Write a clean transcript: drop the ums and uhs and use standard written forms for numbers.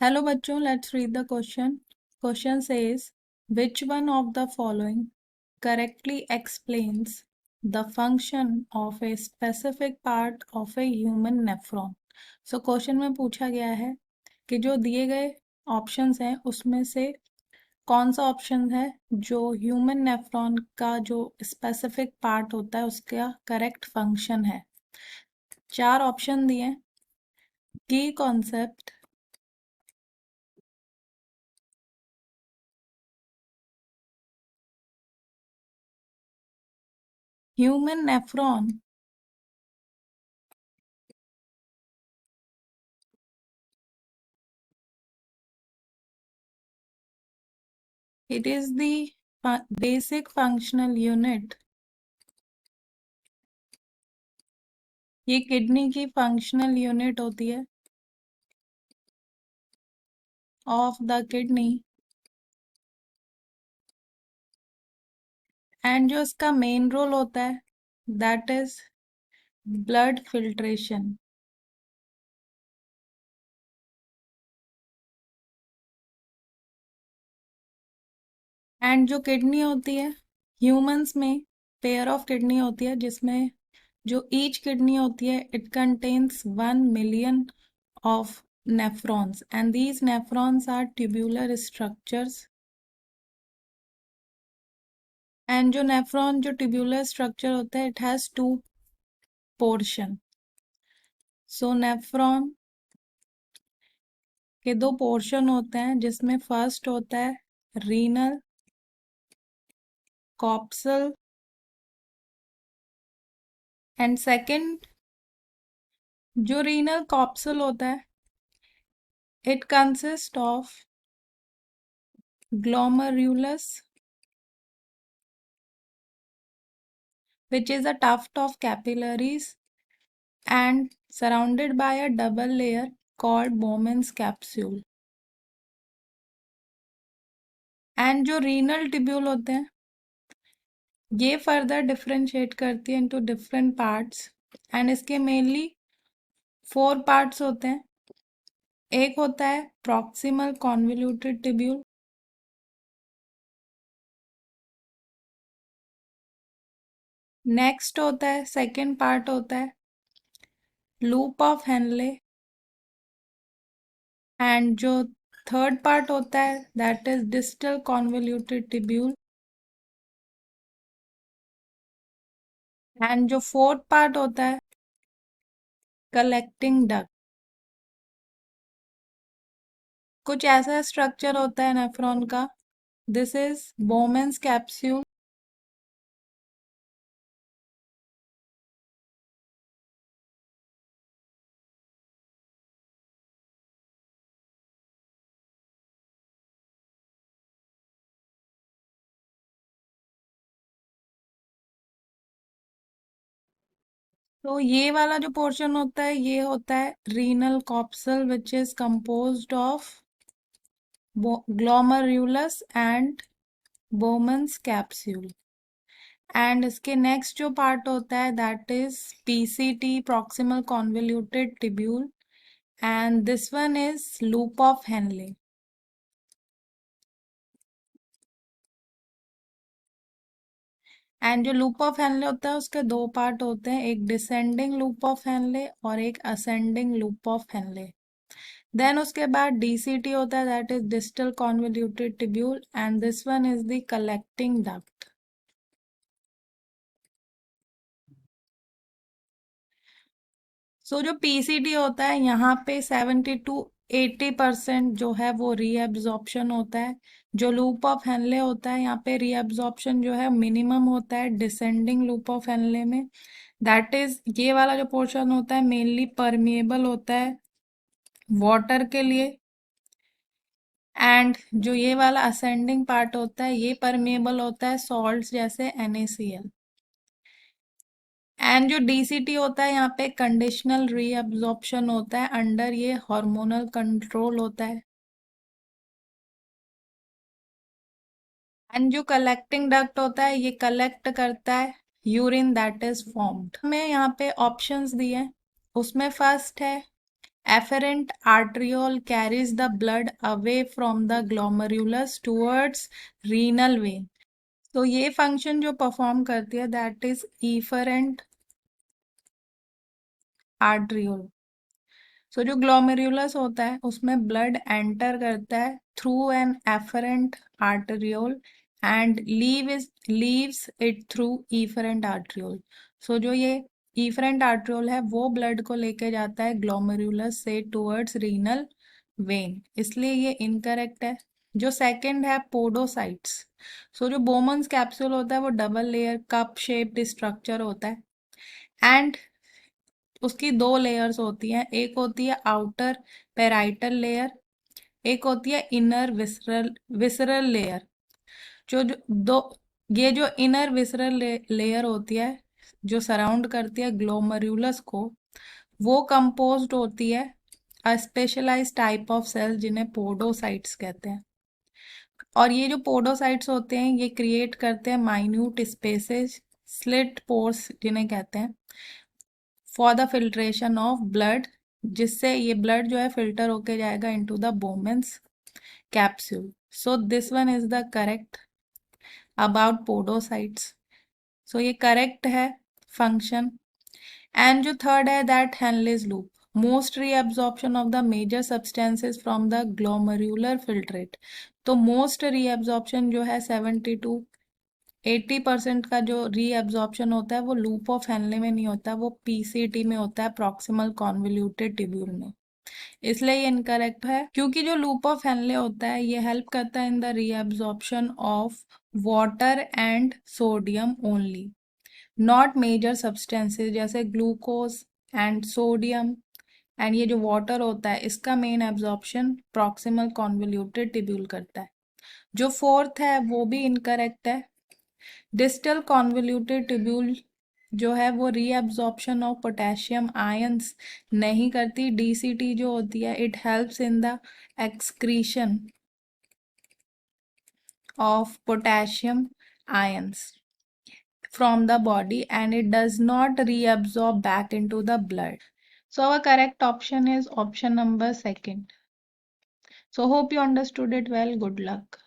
Hello बच्चों, let's read the question. Question says, which one of the following correctly explains the function of a specific part of a human nephron? So question में पूछा गया है कि जो दिए गए ऑप्शंस हैं उसमें से कौन सा ऑप्शन है जो ह्यूमन नेफ्रॉन का जो स्पेसिफिक पार्ट होता है उसका करेक्ट फंक्शन है। चार ऑप्शन दिए। की concept, human nephron it is the basic functional unit। ये किडनी की फंक्शनल यूनिट होती है ऑफ द किडनी एंड जो इसका मेन रोल होता है that is blood filtration. And जो किडनी होती है ह्यूमंस में पेयर ऑफ किडनी होती है जिसमें जो ईच किडनी होती है it contains 1 million of nephrons and these nephrons are tubular structures. And जो नेफ्रॉन जो ट्यूब्यूलर स्ट्रक्चर होता है it has two portion. So nephron के दो पोर्शन होते हैं जिसमें फर्स्ट होता है रीनल कॉप्सल एंड सेकंड जो रीनल कॉप्सल होता है it consist of glomerulus which is a tuft of capillaries and surrounded by a double layer called Bowman's capsule। And जो रीनल टिब्यूल होते हैं ये फर्दर डिफरेंशिएट करती है इनटू डिफरेंट पार्ट्स एंड इसके मेनली 4 पार्ट्स होते हैं। एक होता है प्रॉक्सिमल कॉन्वोल्यूटेड टिब्यूल, नेक्स्ट होता है सेकेंड पार्ट होता है लूप ऑफ हेनले एंड जो थर्ड पार्ट होता है that is distal convoluted tubule and जो फोर्थ पार्ट होता है कलेक्टिंग डक्ट। कुछ ऐसा स्ट्रक्चर होता है नेफ्रॉन का, दिस इज बोमेन्स कैप्सूल तो ये वाला जो पोर्शन होता है ये होता है renal capsule which is composed of glomerulus and Bowman's capsule. And इसके नेक्स्ट जो पार्ट होता है that is PCT proximal convoluted tubule and this one is loop of Henle. And जो लूप ऑफ हेनले होता है उसके दो पार्ट होते हैं, एक डिसेंडिंग लूप ऑफ हेनले और एक ascending loop of Henle. Then उसके बाद डीसीटी होता है that is distal convoluted tubule and this one is the collecting duct. So जो पीसीटी होता है यहाँ पे 70 to 80% जो है वो रीएब्जॉर्प्शन होता है। जो लूप ऑफ हेनले होता है यहाँ पे रीएब्जॉर्प्शन जो है मिनिमम होता है डिसेंडिंग लूप ऑफ हेनले में, दैट इज ये वाला जो पोर्शन होता है मेनली परमिएबल होता है वाटर के लिए एंड जो ये वाला असेंडिंग पार्ट होता है ये परमिएबल होता है सॉल्ट्स जैसे NaCl। एंड जो डीसीटी होता है यहाँ पे कंडीशनल रीअब्जॉर्प्शन होता है अंडर ये हार्मोनल कंट्रोल होता है। एंड जो कलेक्टिंग डक्ट होता है ये कलेक्ट करता है यूरिन दैट इज फॉर्म्ड। हमें यहाँ पे ऑप्शंस दिए हैं उसमें फर्स्ट है Afferent arteriole carries the blood away from the glomerulus towards renal vein. तो ये फंक्शन जो परफॉर्म करती है दैट इज efferent arteriole. सो जो ग्लोमेरुलस होता है उसमें ब्लड एंटर करता है through an afferent arteriole and leaves it through efferent arteriole. So जो ये इफरेंट आर्टेरियोल है वो ब्लड को लेके जाता है ग्लोमेरुलस से टुवर्ड्स रीनल वेन, इसलिए ये इनकरेक्ट है. जो सेकंड है पोडोसाइट्स. सो जो बोमन्स कैप्सूल होता है वो double layer cup shaped structure होता है एंड उसकी दो लेयर्स होती हैं. एक होती है आउटर पेराइटल लेयर, एक होती है इनर विसरल लेयर. जो दो ये जो इनर विसरल लेयर होती है जो सराउंड करती है ग्लोमरुलस को, वो कंपोज्ड होती है अ स्पेशलाइज्ड टाइप ऑफ सेल जिन्हें पोडोसाइट्स कहते हैं. और ये जो पोडोसाइट्स होते हैं ये क्रिएट करते हैं माइन्यूट स्पेसेस स्लिट पोर्स जिन्हें कहते हैं for the filtration of blood, जिससे ये ब्लड जो है फिल्टर होके जाएगा into the Bowman's capsule. So this one is the correct about podocytes. So ये करेक्ट है फंक्शन. एंड जो थर्ड है that Henle's loop. Most reabsorption of the major substances from the glomerular filtrate. तो most reabsorption जो है 80% का जो reabsorption होता है वो लूप ऑफ हेनले में नहीं होता, वो पीसीटी में होता है, प्रॉक्सिमल कॉन्वोल्यूटेड ट्यूब्यूल में. इसलिए ये इनकरेक्ट है क्योंकि जो लूप ऑफ हेनले होता है ये हेल्प करता है in the reabsorption of water and sodium only, not major substances जैसे ग्लूकोज एंड सोडियम. एंड ये जो वाटर होता है इसका main absorption proximal convoluted tubule करता है. जो फोर्थ है वो भी इनकरेक्ट है. डिस्टल कॉन्वोल्यूटेड ट्यूब्यूल जो है वो रीअब्जॉर्प्शन ऑफ पोटेशियम आयंस नहीं करती. डीसीटी जो होती है it helps in the excretion of potassium ions from the body and it does not reabsorb back into the blood. So our correct option is option number second. So hope you understood it well. Good luck.